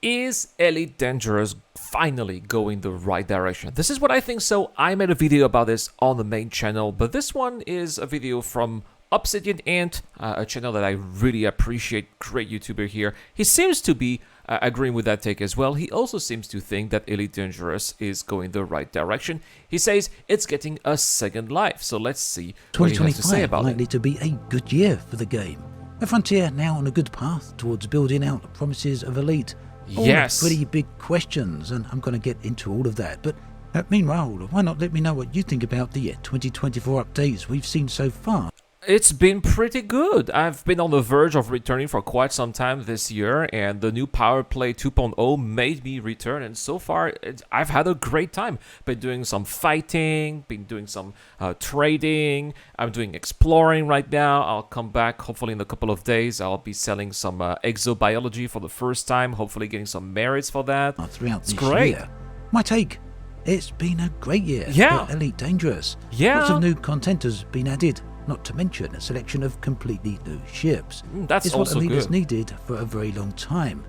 Is Elite Dangerous finally going the right direction? This is what I think so. I made a video about this on the main channel, but this one is a video from Obsidianant, a channel that I really appreciate, great YouTuber here. He seems to be agreeing with that take as well. He also seems to think that Elite Dangerous is going the right direction. He says it's getting a second life, so let's see what he has to say about it. 2025 likely to be a good year for the game. A Frontier now on a good path towards building out the promises of Elite. All Yes. pretty big questions, and I'm going to get into all of that. But meanwhile, why not let me know what you think about the 2024 updates we've seen so far? It's been pretty good. I've been on the verge of returning for quite some time this year, and the new Power Play 2.0 made me return, and so far I've had a great time. Been doing some fighting, been doing some trading, I'm doing exploring right now. I'll come back hopefully in a couple of days. I'll be selling some exobiology for the first time, hopefully getting some merits for that. Throughout this great. year. My take, it's been a great year Yeah. for Elite Dangerous. Yeah. Lots of new content has been added, not to mention a selection of completely new ships. That's It's what also Elite has good. needed for a very long time.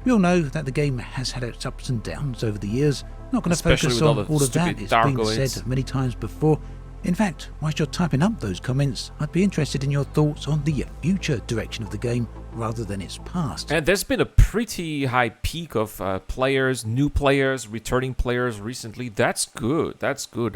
We all know that the game has had its ups and downs over the years. Not going to Especially focus with on all the all of that. stupid It's been Dargoids. said many times before. In fact, whilst you're typing up those comments, I'd be interested in your thoughts on the future direction of the game rather than its past. And there's been a pretty high peak of players, new players, returning players recently. That's good. That's good.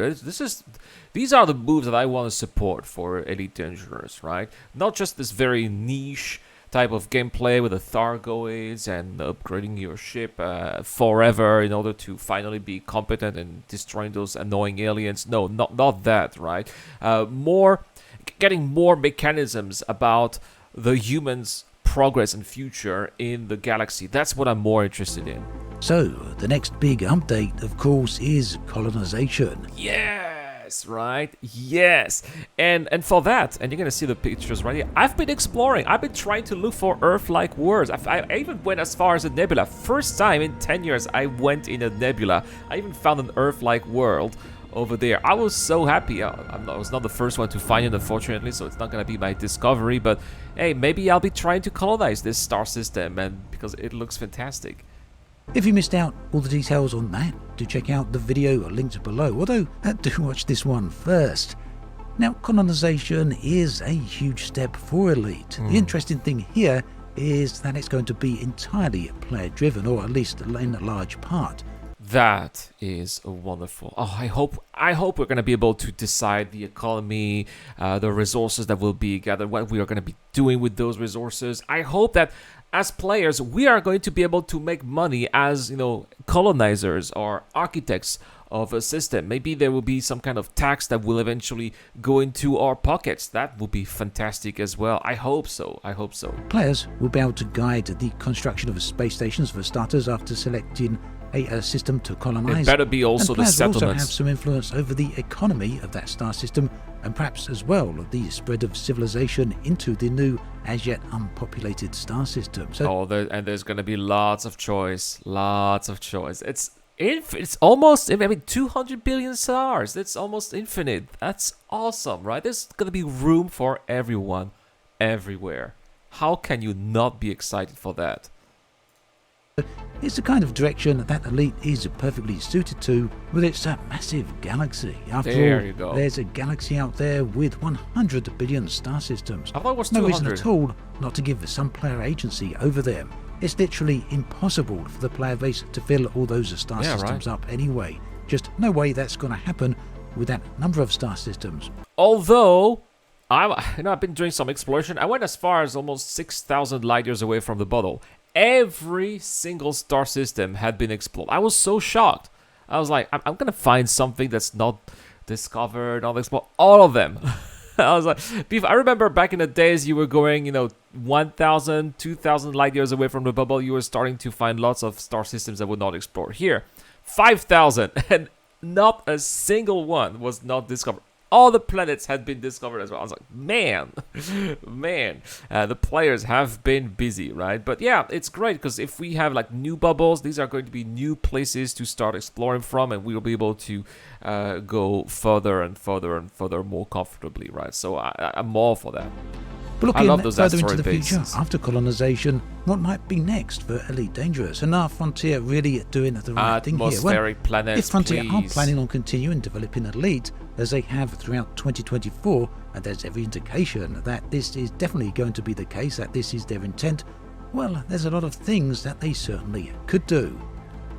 These are the moves that I want to support for Elite Dangerous, right? Not just this very niche type of gameplay with the Thargoids and upgrading your ship forever in order to finally be competent in destroying those annoying aliens. No, not that, right? Getting more mechanisms about the humans' progress and future in the galaxy. That's what I'm more interested in. So, the next big update, of course, is colonization. Yes, right? Yes. And for that, and you're going to see the pictures right here, I've been exploring. I've been trying to look for Earth-like worlds. I even went as far as a nebula. First time in 10 years I went in a nebula. I even found an Earth-like world over there. I was so happy. I was not the first one to find it, unfortunately, so it's not going to be my discovery, but hey, maybe I'll be trying to colonize this star system, and because it looks fantastic. If you missed out all the details on that, do check out the video linked below, although do watch this one first. Now, colonization is a huge step for Elite. The interesting thing here is that it's going to be entirely player driven, or at least in a large part. That is wonderful. Oh, I hope we're going to be able to decide the economy, the resources that will be gathered, what we are going to be doing with those resources. I hope that as players, we are going to be able to make money as, colonizers or architects of a system. Maybe there will be some kind of tax that will eventually go into our pockets. That would be fantastic as well. I hope so. I hope so. Players will be able to guide the construction of space stations for starters after selecting a system to colonize. It better be also and the players will also settlements. have some influence over the economy of that star system, and perhaps as well the spread of civilization into the new, as yet unpopulated star system. So and there's going to be lots of choice. It's almost, 200 billion stars. That's almost infinite. That's awesome, right? There's going to be room for everyone, everywhere. How can you not be excited for that? it's the kind of direction that Elite is perfectly suited to with its massive galaxy. After There all, you go. there's a galaxy out there with 100 billion star systems. I thought it was No 200. reason at all not to give some player agency over them. It's literally impossible for the player base to fill all those star systems up anyway. Just no way that's going to happen with that number of star systems. Although, I've been doing some exploration. I went as far as almost 6,000 light years away from the bottle. Every single star system had been explored. I was so shocked. I was like, I'm going to find something that's not discovered, not explored. All of them. I was like, I remember back in the days you were going, 1,000, 2,000 light years away from the bubble. You were starting to find lots of star systems that were not explored. Here, 5,000, and not a single one was not discovered. All the planets had been discovered as well. I was like, man, the players have been busy, right? But yeah, it's great because if we have like new bubbles, these are going to be new places to start exploring from, and we'll be able to go further and further and further more comfortably, right? So I'm all for that. But I looking love those further into asteroid the future, bases. after colonization, what might be next for Elite Dangerous? And are Frontier really doing the right thing here? Well, Atmospheric planets, if Frontier are please. planning on continuing developing Elite as they have throughout 2024, and there's every indication that this is definitely going to be the case, that this is their intent, well, there's a lot of things that they certainly could do.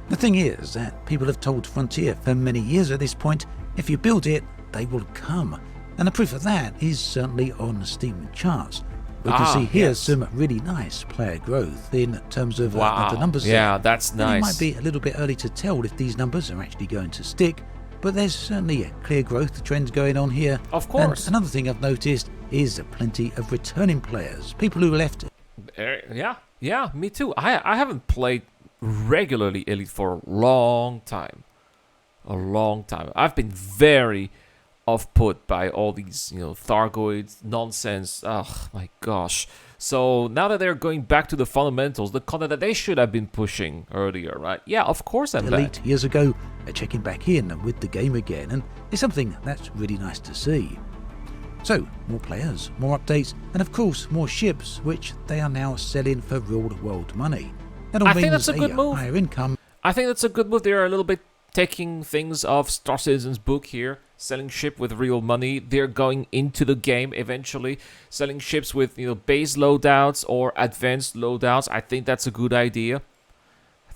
The thing is that people have told Frontier for many years at this point, if you build it, they will come. And the proof of that is certainly on Steam charts. We can see here yes. some really nice player growth in terms of the numbers. Yeah, there. that's And nice. it might be a little bit early to tell if these numbers are actually going to stick, but there's certainly a clear growth trend going on here. Of course. And another thing I've noticed is plenty of returning players, people who left. Yeah, me too. I haven't played regularly Elite for a long time. I've been very off-put by all these, Thargoids nonsense. Oh my gosh. So now that they're going back to the fundamentals, the content that they should have been pushing earlier, right? Yeah, of course I'm Elite back. years ago are checking back in with the game again, and it's something that's really nice to see. So, more players, more updates, and of course more ships, which they are now selling for real-world money. That all I means think that's a good move. higher income. I think that's a good move. They're a little bit taking things off Star Citizen's book here, selling ship with real money. They're going into the game eventually, selling ships with base loadouts or advanced loadouts. I think that's a good idea.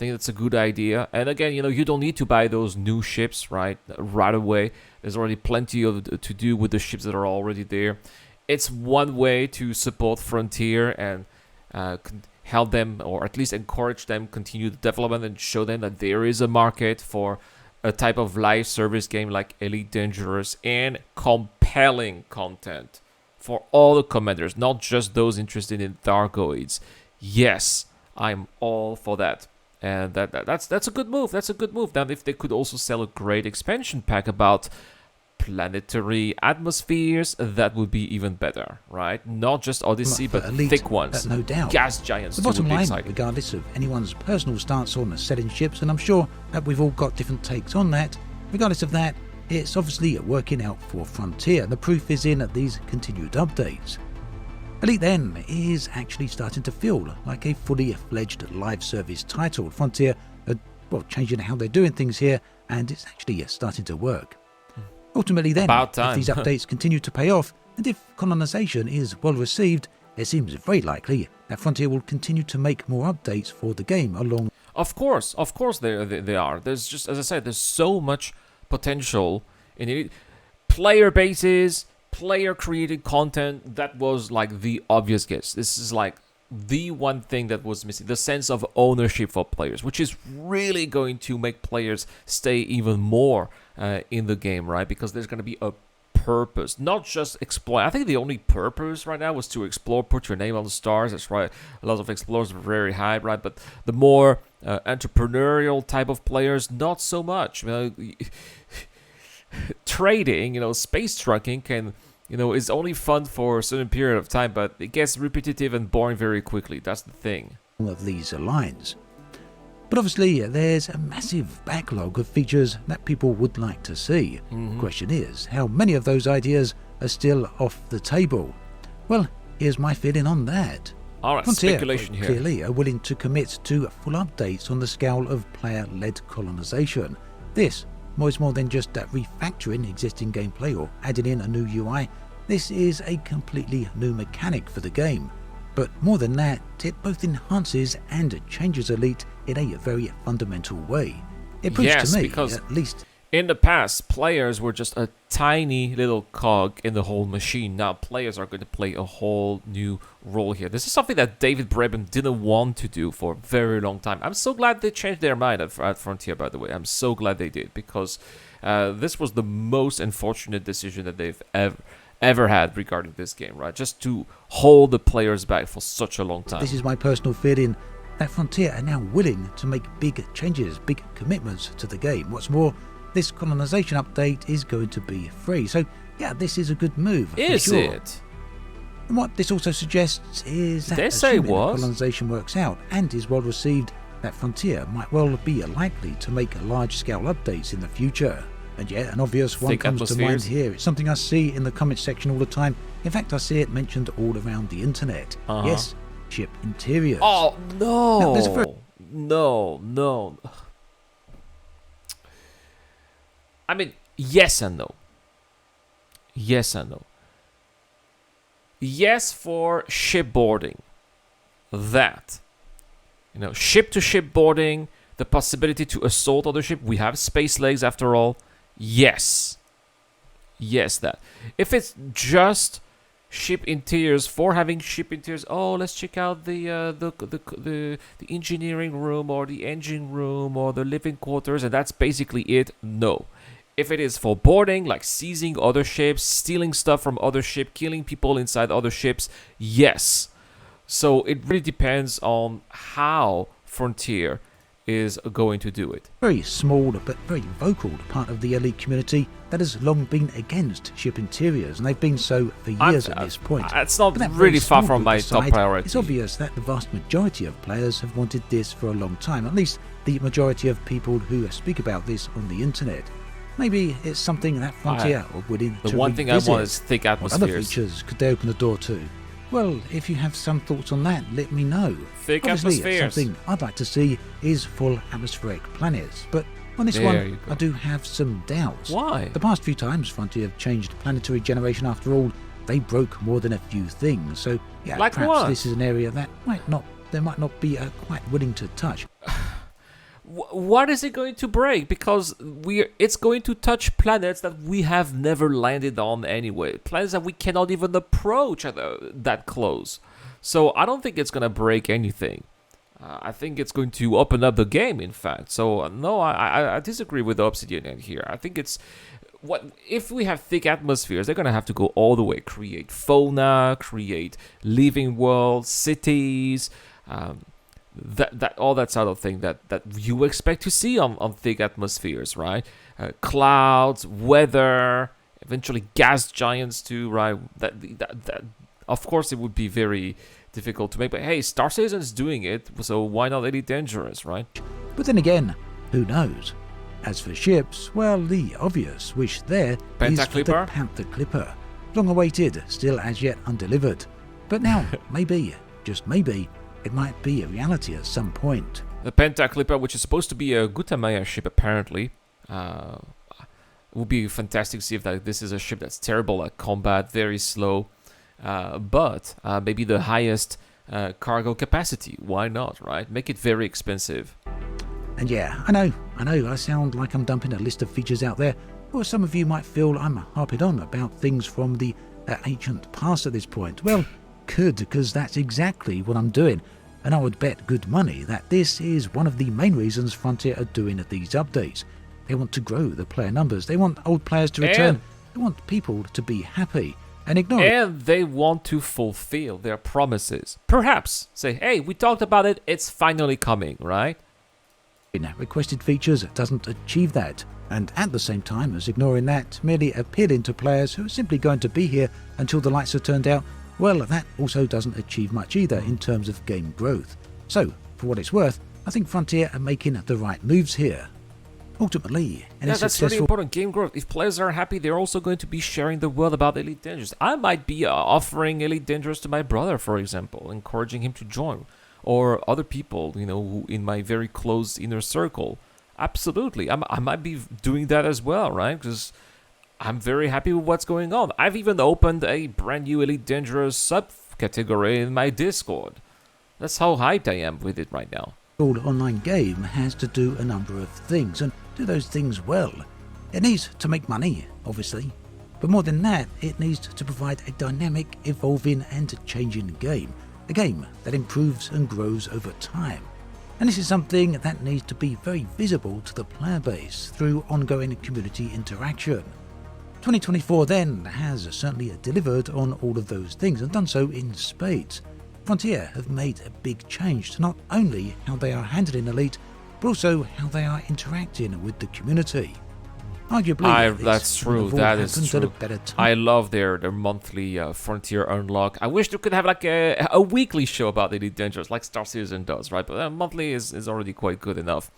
And again, you don't need to buy those new ships right away. There's already plenty to do with the ships that are already there. It's one way to support Frontier and help them, or at least encourage them, continue the development and show them that there is a market for a type of live service game like Elite Dangerous and compelling content for all the commanders, not just those interested in Thargoids. Yes, I'm all for that. And that's a good move. Now, if they could also sell a great expansion pack about planetary atmospheres, that would be even better, right? Not just Odyssey, but Elite, thick ones. no doubt. Gas giants. The too, bottom would be line, exciting. regardless of anyone's personal stance on selling ships, and I'm sure that we've all got different takes on that, regardless of that, it's obviously working out for Frontier. The proof is in these continued updates. Elite then is actually starting to feel like a fully fledged live service title. Frontier are changing how they're doing things here, and it's actually starting to work. Ultimately then, About if time. these updates continue to pay off, and if colonization is well received, it seems very likely that Frontier will continue to make more updates for the game along. Of course they are. There's just, as I said, there's so much potential in it. Player bases, player-created content, that was like the obvious guess. This is like the one thing that was missing, the sense of ownership for players, which is really going to make players stay even more in the game, right? Because there's going to be a purpose, not just explore. I think the only purpose right now was to explore, put your name on the stars. That's right. A lot of explorers are very high, right? But the more entrepreneurial type of players, not so much. Trading, space trucking can, is only fun for a certain period of time, but it gets repetitive and boring very quickly. That's the thing. Of these lines. But obviously, there's a massive backlog of features that people would like to see. The question is, how many of those ideas are still off the table? Well, here's my feeling on that. All right, Frontier speculation here. clearly are willing to commit to full updates on the scale of player-led colonization. This is more than just refactoring existing gameplay or adding in a new UI. This is a completely new mechanic for the game. But more than that, it both enhances and changes Elite in a very fundamental way. It proves to me, because at least in the past, players were just a tiny little cog in the whole machine. Now players are going to play a whole new role here. This is something that David Braben didn't want to do for a very long time. I'm so glad they changed their mind at Frontier, by the way. I'm so glad they did, because this was the most unfortunate decision that they've ever had regarding this game, right? Just to hold the players back for such a long time. this is my personal feeling, that Frontier are now willing to make big changes, big commitments to the game. What's more, this colonization update is going to be free. So yeah, this is a good move. Is for sure. it? And what this also suggests is that They say assuming was. colonization works out and is well received, that Frontier might well be likely to make large-scale updates in the future. And yet, an obvious one Thick comes to mind atmospheres. here. It's something I see in the comments section all the time. In fact, I see it mentioned all around the internet. Uh-huh. Yes, ship interiors. Oh, Now, there's a no. No. I mean, yes and no. Yes and no. Yes for shipboarding. That. Ship-to-ship boarding, the possibility to assault other ship. We have space legs after all. Yes. Yes, that. If it's just ship interiors for having ship interiors, let's check out the engineering room or the engine room or the living quarters, and that's basically it. No. If it is for boarding, like seizing other ships, stealing stuff from other ships, killing people inside other ships, yes. So it really depends on how Frontier is going to do it. Very small but very vocal part of the elite community that has long been against ship interiors, and they've been so for years at this point. It's not But that really very far small from my group top aside, priority. It's obvious that the vast majority of players have wanted this for a long time, at least the majority of people who speak about this on the internet. Maybe it's something that Frontier are willing to The one thing I revisit. want is thick What other atmospheres. features could they open the door to? Well, if you have some thoughts on that, let me know. Thick Obviously, atmospheres. something I'd like to see is full atmospheric planets, but on this There you one, go. I do have some doubts. Why? The past few times Frontier have changed planetary generation after all, they broke more than a few things, so yeah, Like perhaps what? this is an area that they might not be quite willing to touch. What is it going to break? Because it's going to touch planets that we have never landed on anyway. Planets that we cannot even approach that close. So I don't think it's going to break anything. I think it's going to open up the game, in fact. So no, I disagree with Obsidianant here. I think it's... if we have thick atmospheres, they're going to have to go all the way. Create fauna, create living worlds, cities... all that sort of thing that you expect to see on thick atmospheres, right? Clouds, weather, eventually gas giants too, right? That of course it would be very difficult to make, but hey, Star Citizen is doing it, so why not Elite Dangerous, right? But then again, who knows? As for ships, well, the obvious wish there is for the Pentaclipper? Panther Clipper. Long awaited, still as yet undelivered. But now, maybe, just maybe, it might be a reality at some point. The Pentaclipper, which is supposed to be a Gutamaya ship, apparently. It would be fantastic to see if this is a ship that's terrible at combat, very slow, but maybe the highest cargo capacity. Why not, right? Make it very expensive. And yeah, I know, I sound like I'm dumping a list of features out there, or some of you might feel I'm harping on about things from the ancient past at this point. Well, good, because that's exactly what I'm doing. And I would bet good money that this is one of the main reasons Frontier are doing these updates. They want to grow the player numbers. They want old players to return. They want people to be happy and ignore it. And they want to fulfill their promises. Perhaps say, hey, we talked about it, it's finally coming, right? Requested features doesn't achieve that. And at the same time as ignoring that, merely appealing to players who are simply going to be here until the lights are turned out, well, that also doesn't achieve much either in terms of game growth. So, for what it's worth, I think Frontier are making the right moves here. Ultimately, That's really important, game growth. If players are happy, they're also going to be sharing the word about Elite Dangerous. I might be offering Elite Dangerous to my brother, for example, encouraging him to join. Or other people, who in my very close inner circle. Absolutely, I might be doing that as well, right? Because I'm very happy with what's going on. I've even opened a brand new Elite Dangerous subcategory in my Discord. That's how hyped I am with it right now. All online game has to do a number of things, and do those things well. It needs to make money, obviously. But more than that, it needs to provide a dynamic, evolving and changing game. A game that improves and grows over time. And this is something that needs to be very visible to the player base through ongoing community interaction. 2024 then has certainly delivered on all of those things and done so in spades. Frontier have made a big change to not only how they are handling Elite, but also how they are interacting with the community. Arguably, that's true. That is at true. a better time. I love their monthly Frontier Unlock. I wish they could have like a weekly show about Elite Dangerous, like Star Citizen does, right? But monthly is already quite good enough.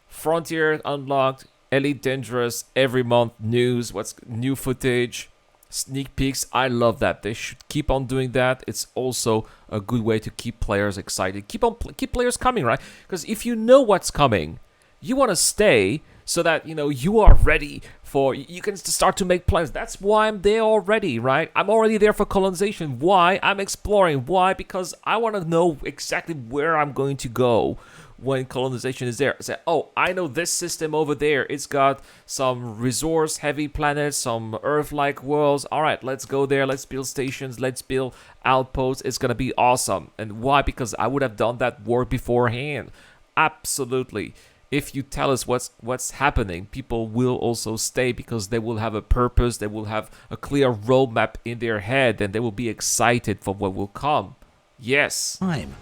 Frontier Unlocked, Elite Dangerous, every month, news, what's new footage, sneak peeks. I love that. They should keep on doing that. It's also a good way to keep players excited. Keep players coming, right? Because if you know what's coming, you want to stay so that you are ready for. You can start to make plans. That's why I'm there already, right? I'm already there for colonization. Why? I'm exploring. Why? Because I want to know exactly where I'm going to go when colonization is there. Say, oh, I know this system over there. It's got some resource-heavy planets, some Earth-like worlds. All right, let's go there. Let's build stations. Let's build outposts. It's gonna be awesome. And why? Because I would have done that work beforehand. Absolutely. If you tell us what's happening, people will also stay because they will have a purpose. They will have a clear roadmap in their head, and they will be excited for what will come. Yes. Time.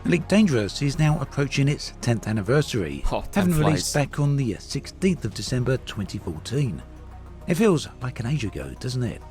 Elite Dangerous is now approaching its 10th anniversary, Oh, time having released flies. back on the 16th of December 2014. It feels like an age ago, doesn't it?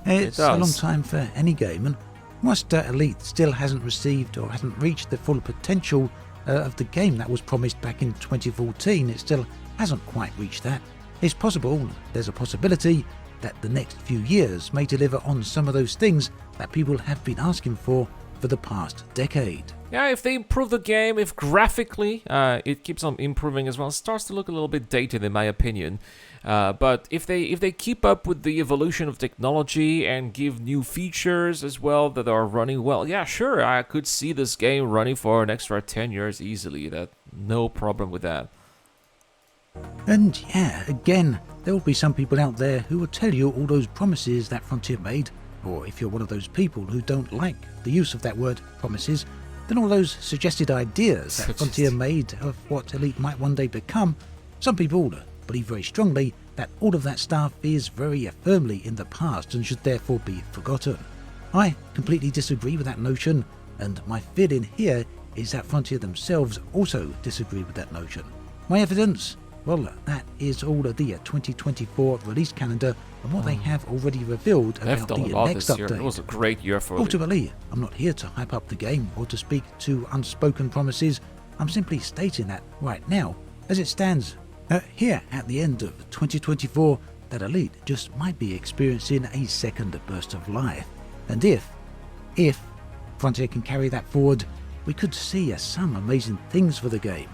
It's a long does. time for any game, and whilst Elite still hasn't received or hasn't reached the full potential of the game that was promised back in 2014, it still hasn't quite reached that. It's possible, there's a possibility, that the next few years may deliver on some of those things that people have been asking for the past decade. Yeah, if they improve the game, if graphically it keeps on improving as well, it starts to look a little bit dated in my opinion. But if they keep up with the evolution of technology and give new features as well that are running well, yeah, sure, I could see this game running for an extra 10 years easily. That no problem with that. And yeah, again, there will be some people out there who will tell you all those promises that Frontier made, or if you're one of those people who don't like the use of that word promises, then all those suggested ideas that Frontier made of what Elite might one day become, some people believe very strongly that all of that stuff is very firmly in the past and should therefore be forgotten. I completely disagree with that notion, and my feeling here is that Frontier themselves also disagree with that notion. My evidence? Well, that is all of the 2024 release calendar and what they have already revealed about the next this year. update. It was a great year for Elite. Ultimately, I'm not here to hype up the game or to speak to unspoken promises. I'm simply stating that right now, as it stands here at the end of 2024, that Elite just might be experiencing a second burst of life. And if Frontier can carry that forward, we could see some amazing things for the game.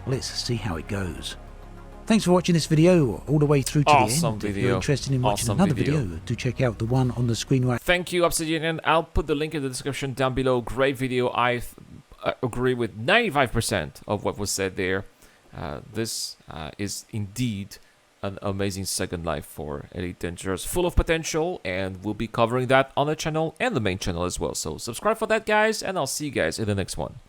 Let's see how it goes. Thanks for watching this video all the way through to the end. If you're interested in watching another video, do check out the one on the screen right. Thank you, Obsidianant. I'll put the link in the description down below. Great video. I agree with 95% of what was said there. This is indeed an amazing second life for Elite Dangerous, full of potential, and we'll be covering that on the channel and the main channel as well. So subscribe for that, guys, and I'll see you guys in the next one.